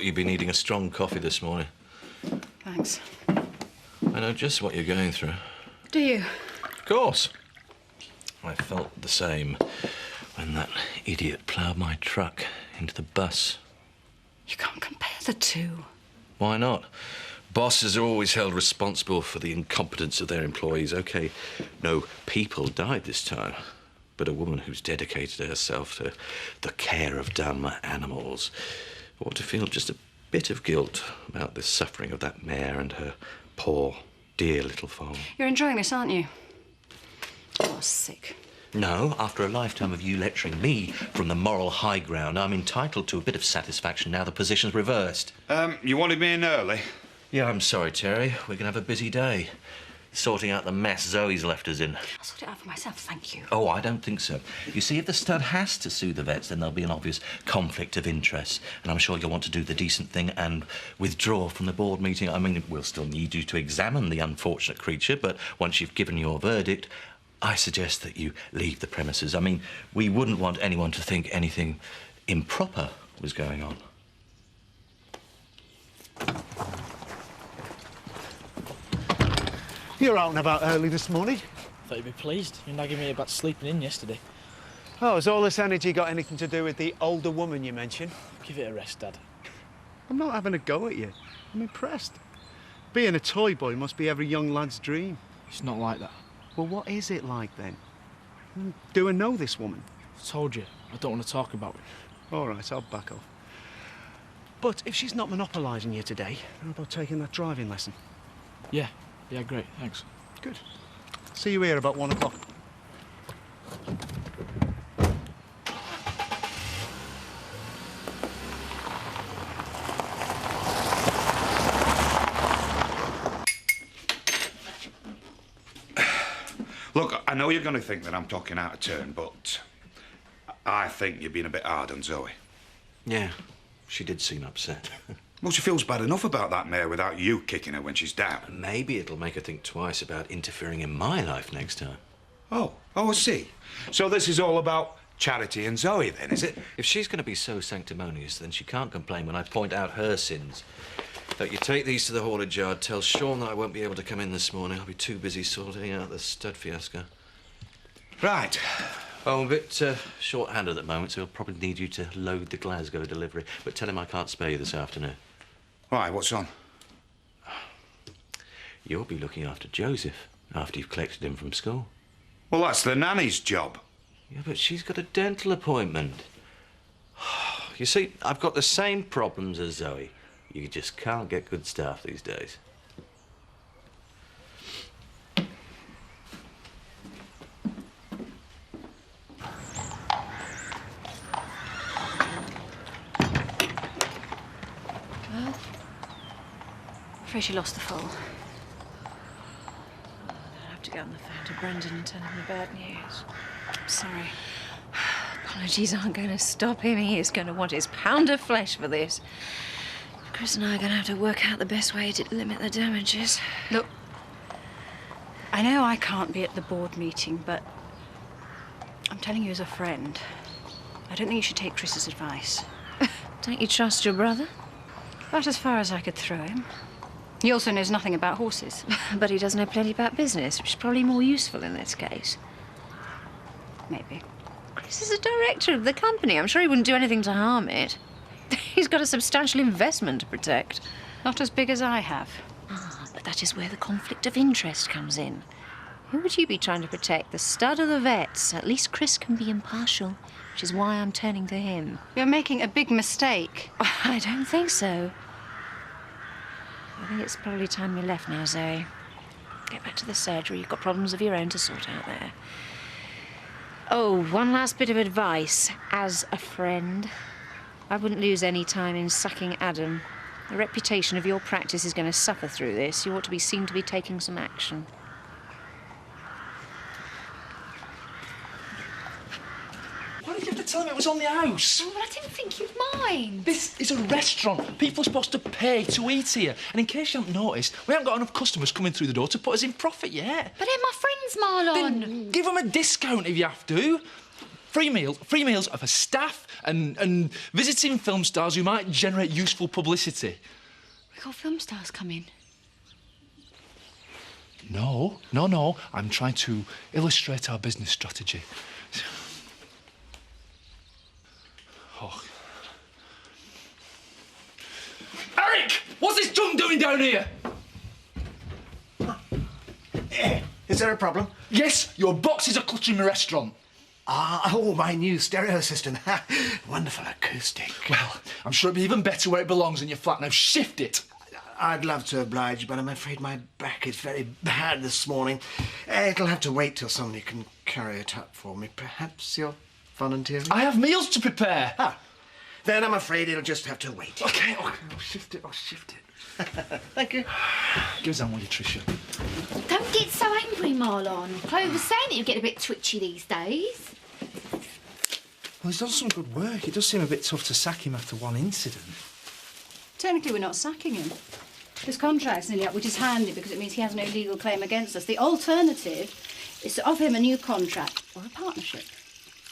you'd be needing a strong coffee this morning. Thanks. I know just what you're going through. Do you? Of course. I felt the same when that idiot ploughed my truck into the bus. You can't compare the two. Why not? Bosses are always held responsible for the incompetence of their employees. OK, no people died this time, but a woman who's dedicated herself to the care of dumb animals ought to feel just a bit of guilt about the suffering of that mare and her poor, dear little foal. You're enjoying this, aren't you? Oh, sick. No, after a lifetime of you lecturing me from the moral high ground, I'm entitled to a bit of satisfaction now the position's reversed. You wanted me in early? Yeah, I'm sorry, Terry. We're gonna have a busy day. Sorting out the mess Zoe's left us in. I'll sort it out for myself, thank you. Oh, I don't think so. You see, if the stud has to sue the vets, then there'll be an obvious conflict of interest. And I'm sure you'll want to do the decent thing and withdraw from the board meeting. I mean, we'll still need you to examine the unfortunate creature, but once you've given your verdict, I suggest that you leave the premises. I mean, we wouldn't want anyone to think anything improper was going on. You're out and about early this morning. Thought you'd be pleased. You're nagging me about sleeping in yesterday. Oh, has all this energy got anything to do with the older woman you mentioned? Give it a rest, Dad. I'm not having a go at you. I'm impressed. Being a toy boy must be every young lad's dream. It's not like that. Well, what is it like then? Do I know this woman? I told you, I don't want to talk about it. All right, I'll back off. But if she's not monopolising you today, how about taking that driving lesson? Yeah, great, thanks. Good. See you here about 1 o'clock. Look, I know you're going to think that I'm talking out of turn, but I think you're being a bit hard on Zoe. Yeah, she did seem upset. Well, she feels bad enough about that mare without you kicking her when she's down. Maybe it'll make her think twice about interfering in my life next time. Oh, I see. So this is all about Charity and Zoe, then, is it? If she's going to be so sanctimonious, then she can't complain when I point out her sins. Look, you take these to the haulage yard. Tell Sean that I won't be able to come in this morning. I'll be too busy sorting out the stud fiasco. Right. Well, I'm a bit short-handed at the moment, so he'll probably need you to load the Glasgow delivery. But tell him I can't spare you this afternoon. Why, what's on? You'll be looking after Joseph after you've collected him from school. Well, that's the nanny's job. Yeah, but she's got a dental appointment. You see, I've got the same problems as Zoe. You just can't get good staff these days. Well, I'm afraid she lost the foal. I'll have to get on the phone to Brendan and tell him the bad news. I'm sorry. Apologies aren't going to stop him. He is going to want his pound of flesh for this. Chris and I are going to have to work out the best way to limit the damages. Look, I know I can't be at the board meeting, but I'm telling you as a friend, I don't think you should take Chris's advice. Don't you trust your brother? About as far as I could throw him. He also knows nothing about horses. But he does know plenty about business, which is probably more useful in this case. Maybe. Chris is a director of the company. I'm sure he wouldn't do anything to harm it. He's got a substantial investment to protect. Not as big as I have. Ah, but that is where the conflict of interest comes in. Who would you be trying to protect, the stud or the vets? At least Chris can be impartial, which is why I'm turning to him. You're making a big mistake. I don't think so. I think it's probably time you left now, Zoe. Get back to the surgery. You've got problems of your own to sort out there. Oh, one last bit of advice. As a friend, I wouldn't lose any time in sucking Adam. The reputation of your practice is going to suffer through this. You ought to be seen to be taking some action. Why did you have to tell him it was on the house? Oh, but I didn't think you'd mind. This is a restaurant. People are supposed to pay to eat here. And in case you haven't noticed, we haven't got enough customers coming through the door to put us in profit yet. But they're my friends, Marlon. Then give them a discount if you have to. Free meals are for staff and visiting film stars who might generate useful publicity. We got film stars coming. No. I'm trying to illustrate our business strategy. Oh. Eric! What's this junk doing down here? Is there a problem? Yes, your boxes are cluttering the restaurant. My new stereo system. Wonderful acoustic. Well, I'm sure it'd be even better where it belongs in your flat. Now shift it. I'd love to oblige, but I'm afraid my back is very bad this morning. It'll have to wait till somebody can carry it up for me. Perhaps you're volunteering? I have meals to prepare. Then I'm afraid it'll just have to wait. Okay, I'll shift it. Thank you. Give us that one, Tricia. Don't get so angry, Marlon. Chloe was saying that you get a bit twitchy these days. Well, he's done some good work. It does seem a bit tough to sack him after one incident. Technically, we're not sacking him. His contract's nearly up, which is handy because it means he has no legal claim against us. The alternative is to offer him a new contract or a partnership.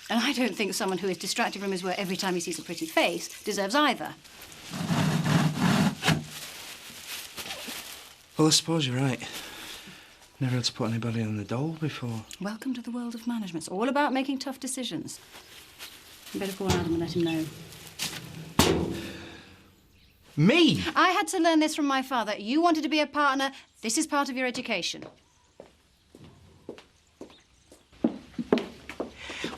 And I don't think someone who is distracted from his work every time he sees a pretty face deserves either. Well, I suppose you're right. Never had to put anybody on the dole before. Welcome to the world of management. It's all about making tough decisions. You better call Adam and let him know. Me? I had to learn this from my father. You wanted to be a partner. This is part of your education.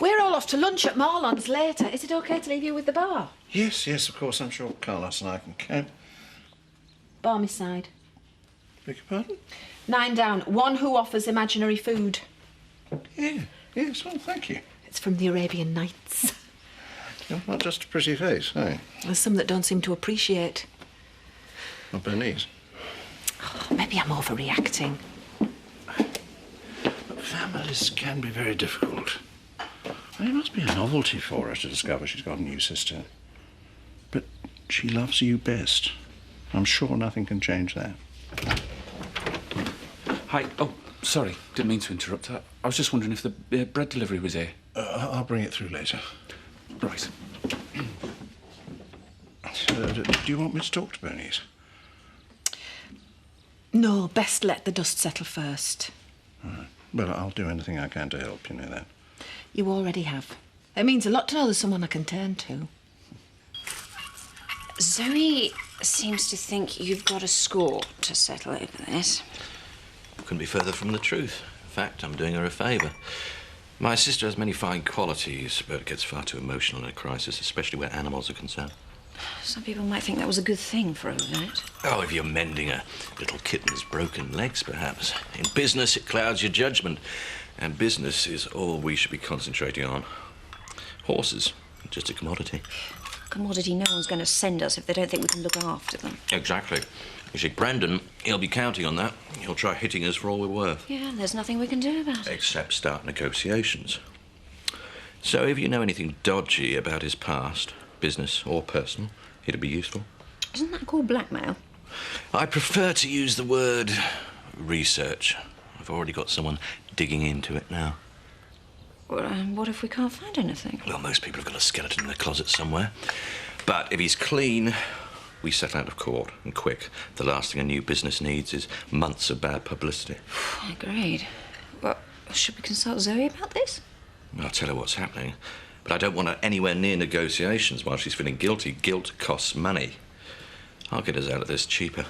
We're all off to lunch at Marlon's later. Is it OK to leave you with the bar? Yes, of course. I'm sure Carlos and I can count. Bar me side. Beg your pardon? 9 down. One who offers imaginary food. Yes, well, thank you. It's from the Arabian Nights. You're not just a pretty face, eh? There's some that don't seem to appreciate. Not Bernice. Oh, maybe I'm overreacting. Families can be very difficult. Well, it must be a novelty for her to discover she's got a new sister. But she loves you best. I'm sure nothing can change that. Hi. Oh, sorry. Didn't mean to interrupt. I was just wondering if the bread delivery was here. I'll bring it through later. Right. Do you want me to talk to Bernice? No, best let the dust settle first. Right. Well, I'll do anything I can to help, you know that. You already have. It means a lot to know there's someone I can turn to. Zoe seems to think you've got a score to settle over this. Couldn't be further from the truth. In fact, I'm doing her a favour. My sister has many fine qualities, but gets far too emotional in a crisis, especially where animals are concerned. Some people might think that was a good thing for a minute. Oh, if you're mending a little kitten's broken legs, perhaps. In business, it clouds your judgment. And business is all we should be concentrating on. Horses, just a commodity. Commodity no one's going to send us if they don't think we can look after them. Exactly. You see, Brandon, he'll be counting on that. He'll try hitting us for all we're worth. Yeah, there's nothing we can do about it. Except start negotiations. So if you know anything dodgy about his past, business or personal, it'd be useful. Isn't that called blackmail? I prefer to use the word research. I've already got someone digging into it now. Well, what if we can't find anything? Well, most people have got a skeleton in their closet somewhere. But if he's clean, we settle out of court, and quick. The last thing a new business needs is months of bad publicity. Agreed. Well, should we consult Zoe about this? I'll tell her what's happening. But I don't want her anywhere near negotiations while she's feeling guilty. Guilt costs money. I'll get us out of this cheaper.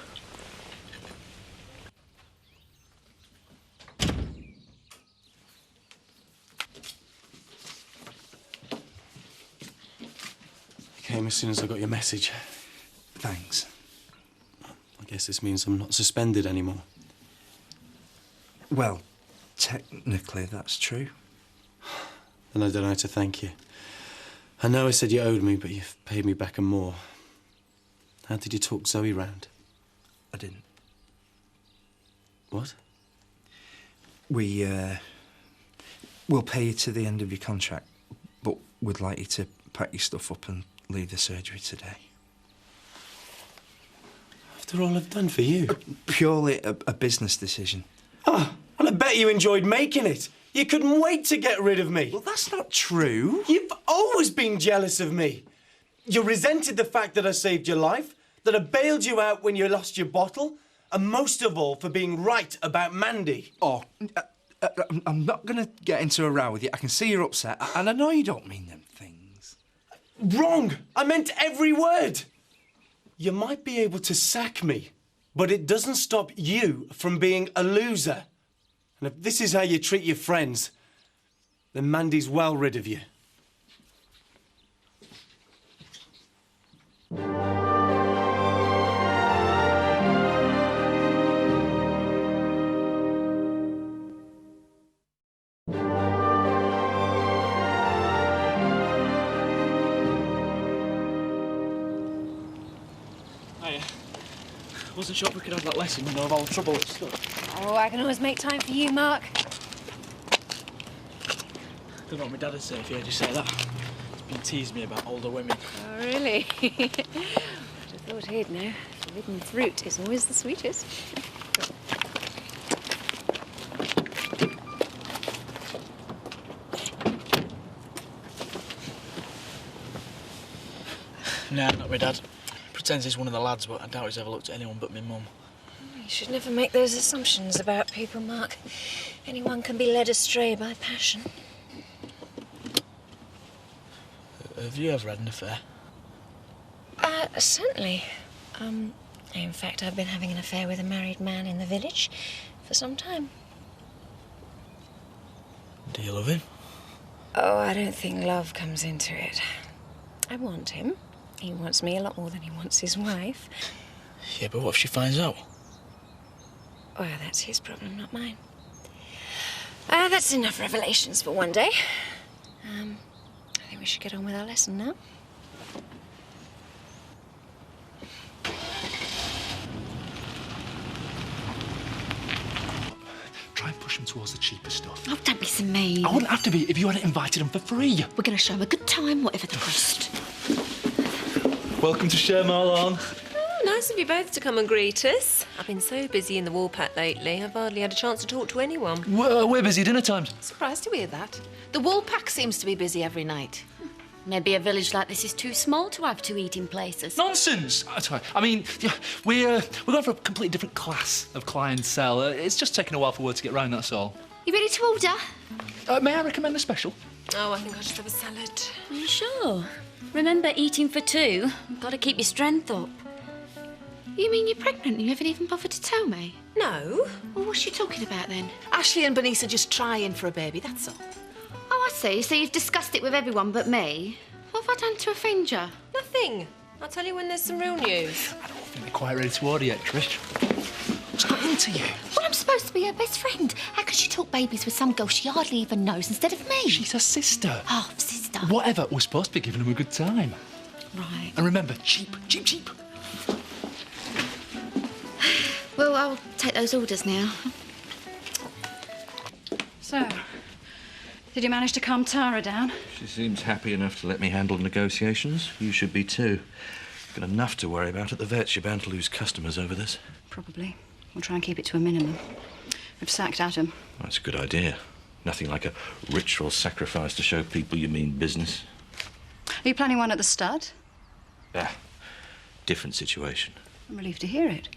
Came as soon as I got your message. Thanks. I guess this means I'm not suspended anymore. Well, technically, that's true. Then I don't know how to thank you. I know I said you owed me, but you've paid me back and more. How did you talk Zoe round? I didn't. What? We'll pay you to the end of your contract, but we'd like you to pack your stuff up and leave the surgery today. After all I've done for you? Purely a business decision. Oh, and I bet you enjoyed making it. You couldn't wait to get rid of me. Well, that's not true. You've always been jealous of me. You resented the fact that I saved your life, that I bailed you out when you lost your bottle, and most of all, for being right about Mandy. Oh, I'm not going to get into a row with you. I can see you're upset, and I know you don't mean them things. Wrong! I meant every word. You might be able to sack me, but it doesn't stop you from being a loser. And if this is how you treat your friends, then Mandy's well rid of you. Wasn't sure if we could have that lesson, you know, of all the trouble it's stuff. Oh, I can always make time for you, Mark. Don't know what my dad would say if he heard you say that. He's been teasing me about older women. Oh, really? I'd have thought he'd know. Forbidden fruit is always the sweetest. Nah, not my dad. Pretends he's one of the lads, but I doubt he's ever looked at anyone but my mum. You should never make those assumptions about people, Mark. Anyone can be led astray by passion. Have you ever had an affair? Certainly. In fact, I've been having an affair with a married man in the village for some time. Do you love him? Oh, I don't think love comes into it. I want him. He wants me a lot more than he wants his wife. Yeah, but what if she finds out? Well, that's his problem, not mine. That's enough revelations for one day. I think we should get on with our lesson now. Try and push him towards the cheaper stuff. Oh, don't be so mean. I wouldn't have to be if you hadn't invited him for free. We're going to show him a good time, whatever the cost. Welcome to Share Marlon. Oh, nice of you both to come and greet us. I've been so busy in the Woolpack lately, I've hardly had a chance to talk to anyone. We're busy dinner times. Surprised to hear that. The Woolpack seems to be busy every night. Maybe a village like this is too small to have two eating places. Nonsense! I mean, yeah, we're going for a completely different class of clientele. It's just taken a while for word to get round, that's all. You ready to order? May I recommend a special? Oh, I think I'll just have a salad. Are you sure? Remember, eating for two. Got to keep your strength up. You mean you're pregnant and you haven't even bothered to tell me? No. Well, what's she talking about then? Ashley and Bernice are just trying for a baby, that's all. Oh, I see. So you've discussed it with everyone but me? What have I done to offend you? Nothing. I'll tell you when there's some real news. I don't think they're quite ready to order yet, Trish. What's got into you? Well, I'm supposed to be her best friend. How could she talk babies with some girl she hardly even knows instead of me? She's her sister. Half sister. Whatever, we're supposed to be giving them a good time. Right. And remember, cheap, cheap, cheap. Well, I'll take those orders now. So, did you manage to calm Tara down? She seems happy enough to let me handle negotiations. You should be too. Got enough to worry about at the vets. You're bound to lose customers over this. Probably. We'll try and keep it to a minimum. We've sacked Adam. That's a good idea. Nothing like a ritual sacrifice to show people you mean business. Are you planning one at the stud? Different situation. I'm relieved to hear it.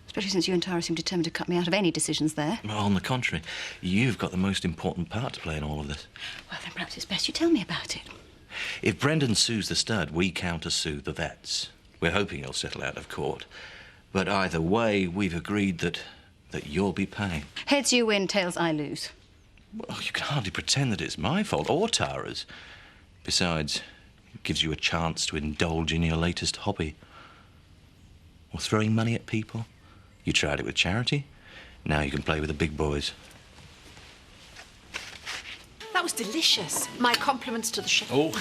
Especially since you and Tara seem determined to cut me out of any decisions there. Well, on the contrary, you've got the most important part to play in all of this. Well, then perhaps it's best you tell me about it. If Brendan sues the stud, we counter-sue the vets. We're hoping he'll settle out of court. But either way, we've agreed that you'll be paying. Heads you win, tails I lose. Well, you can hardly pretend that it's my fault or Tara's. Besides, it gives you a chance to indulge in your latest hobby. Or throwing money at people. You tried it with charity. Now you can play with the big boys. That was delicious. My compliments to the chef. Oh.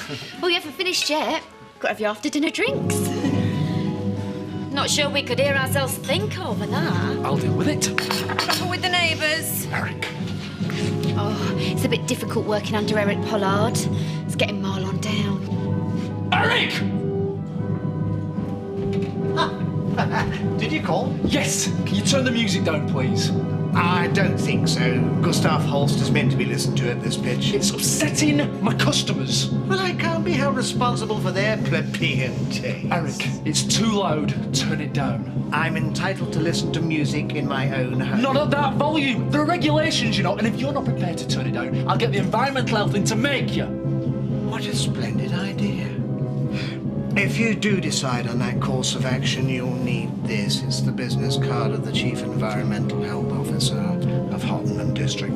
Well, you haven't finished yet. Got to have your after-dinner drinks. Not sure we could hear ourselves think over that. I'll deal with it. Proper with the neighbours. Eric. Oh, it's a bit difficult working under Eric Pollard. It's getting Marlon down. Eric! Did you call? Yes. Can you turn the music down, please? I don't think so. Gustav Holst is meant to be listened to at this pitch. It's upsetting my customers. Well, I can't be held responsible for their plebeian taste. Eric, it's too loud. Turn it down. I'm entitled to listen to music in my own home. Not at that volume. There are regulations, you know, and if you're not prepared to turn it down, I'll get the environmental health in to make you. What a splendid idea. If you do decide on that course of action, you'll need this. It's the business card of the Chief Environmental Health Officer of Hottenham District.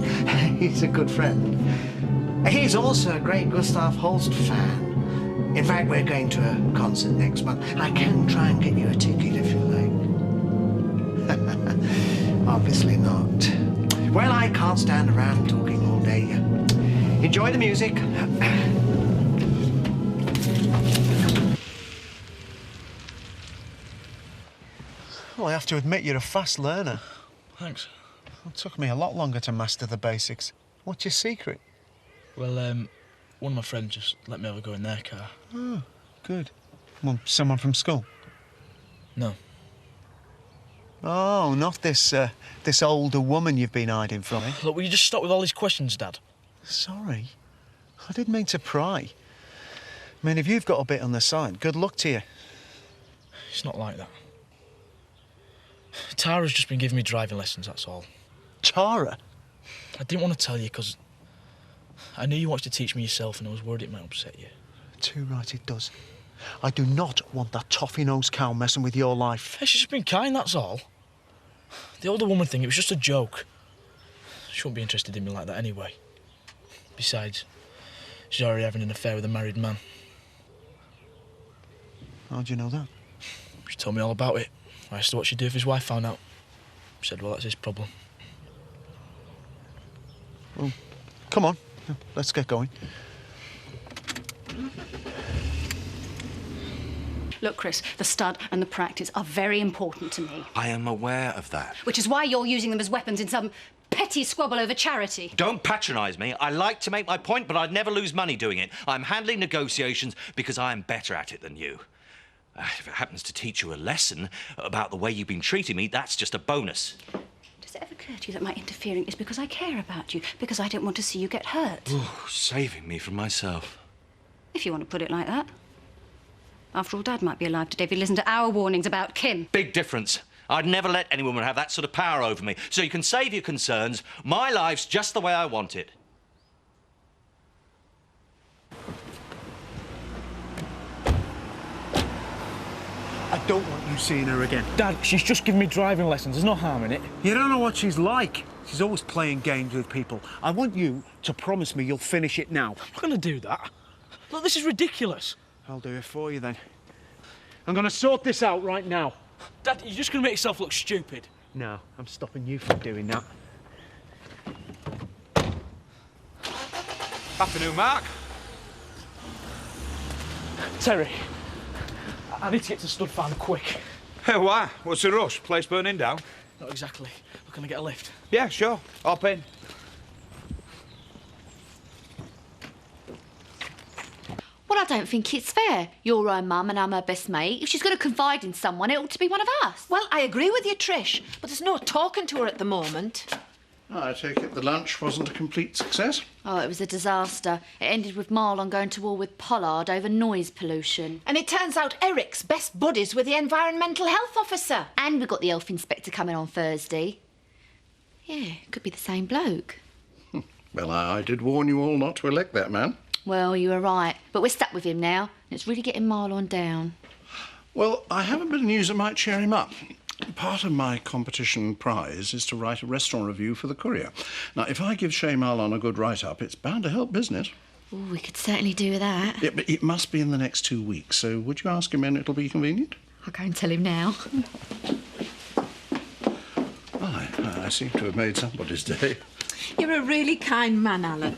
He's a good friend. He's also a great Gustav Holst fan. In fact, we're going to a concert next month. I can try and get you a ticket if you like. Obviously not. Well, I can't stand around talking all day. Enjoy the music. Well, I have to admit you're a fast learner. Thanks. It took me a lot longer to master the basics. What's your secret? Well, one of my friends just let me have a go in their car. Oh, good. Well, someone from school? No. Oh, not this older woman you've been hiding from, eh? Look, will you just stop with all these questions, Dad? Sorry. I didn't mean to pry. I mean, if you've got a bit on the side, good luck to you. It's not like that. Tara's just been giving me driving lessons, that's all. Tara? I didn't want to tell you because I knew you wanted to teach me yourself and I was worried it might upset you. Too right it does. I do not want that toffee-nosed cow messing with your life. Hey, she's just been kind, that's all. The older woman thing, it was just a joke. She wouldn't be interested in me like that anyway. Besides, she's already having an affair with a married man. How'd you know that? She told me all about it. I asked her what she'd do if his wife found out. She said, well, that's his problem. Well, come on. Let's get going. Look, Chris, the stud and the practice are very important to me. I am aware of that. Which is why you're using them as weapons in some petty squabble over charity. Don't patronise me. I like to make my point, but I'd never lose money doing it. I'm handling negotiations because I am better at it than you. If it happens to teach you a lesson about the way you've been treating me, that's just a bonus. Does it ever occur to you that my interfering is because I care about you, because I don't want to see you get hurt? Ooh, saving me from myself. If you want to put it like that. After all, Dad might be alive today if he listened to our warnings about Kim. Big difference. I'd never let any woman have that sort of power over me. So you can save your concerns. My life's just the way I want it. I don't want you seeing her again. Dad, she's just giving me driving lessons. There's no harm in it. You don't know what she's like. She's always playing games with people. I want you to promise me you'll finish it now. I'm not going to do that. Look, this is ridiculous. I'll do it for you then. I'm going to sort this out right now. Dad, you're just going to make yourself look stupid. No, I'm stopping you from doing that. Afternoon, Mark. Terry, I need to get to Stud Farm quick. Hey, why? What's the rush? Place burning down? Not exactly. Look, can I get a lift? Yeah, sure. Hop in. Well, I don't think it's fair. You're her mum and I'm her best mate. If she's going to confide in someone, it ought to be one of us. Well, I agree with you, Trish, but there's no talking to her at the moment. I take it the lunch wasn't a complete success? Oh, it was a disaster. It ended with Marlon going to war with Pollard over noise pollution. And it turns out Eric's best buddies with the environmental health officer. And we got the health inspector coming on Thursday. Yeah, could be the same bloke. Well, I did warn you all not to elect that man. Well, you were right. But we're stuck with him now. And it's really getting Marlon down. Well, I have a bit of news that might cheer him up. Part of my competition prize is to write a restaurant review for the Courier. Now, if I give Shay Marlon a good write-up, it's bound to help business. Ooh, we could certainly do that. Yeah, but it must be in the next 2 weeks, so would you ask him when it'll be convenient? I'll go and tell him now. Well, I seem to have made somebody's day. You're a really kind man, Alan.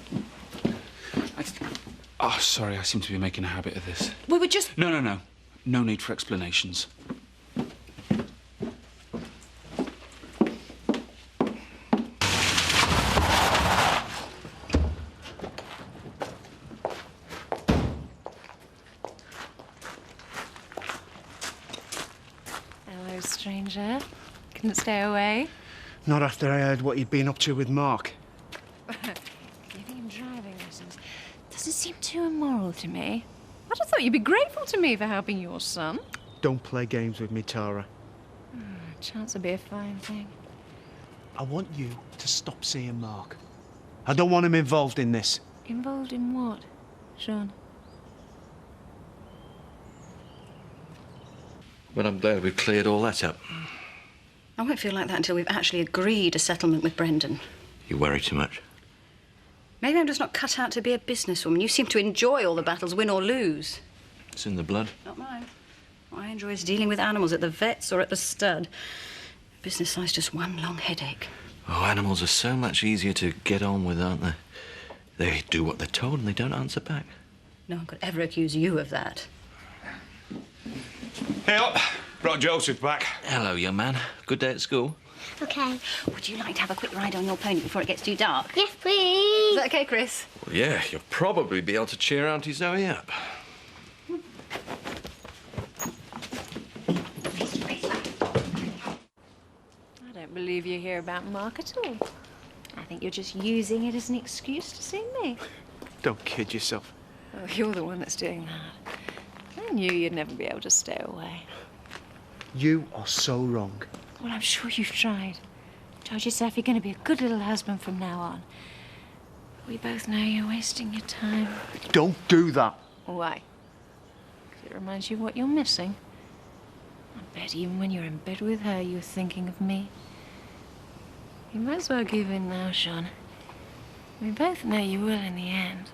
Oh, sorry, I seem to be making a habit of this. We were just... No. No need for explanations. Hello, stranger. Couldn't stay away? Not after I heard what you'd been up to with Mark. Giving him driving lessons doesn't seem too immoral to me. I'd have thought you'd be grateful to me for helping your son. Don't play games with me, Tara. A chance would be a fine thing. I want you to stop seeing Mark. I don't want him involved in this. Involved in what, Sean? But I'm glad we've cleared all that up. I won't feel like that until we've actually agreed a settlement with Brendan. You worry too much. Maybe I'm just not cut out to be a businesswoman. You seem to enjoy all the battles, win or lose. It's in the blood. Not mine. What I enjoy is dealing with animals at the vet's or at the stud. Business life's just one long headache. Oh, animals are so much easier to get on with, aren't they? They do what they're told and they don't answer back. No one could ever accuse you of that. Hey up. Brought Joseph back. Hello, young man. Good day at school? OK. Would you like to have a quick ride on your pony before it gets too dark? Yes, please. Is that OK, Chris? Well, yeah, you'll probably be able to cheer Auntie Zoe up. I don't believe you hear about Mark at all. I think you're just using it as an excuse to see me. Don't kid yourself. Oh, you're the one that's doing that. I knew you'd never be able to stay away. You are so wrong. Well, I'm sure you've tried. Told yourself you're going to be a good little husband from now on. We both know you're wasting your time. Don't do that. Why? 'Cause it reminds you of what you're missing. I bet even when you're in bed with her, you're thinking of me. You might as well give in now, Sean. We both know you will in the end.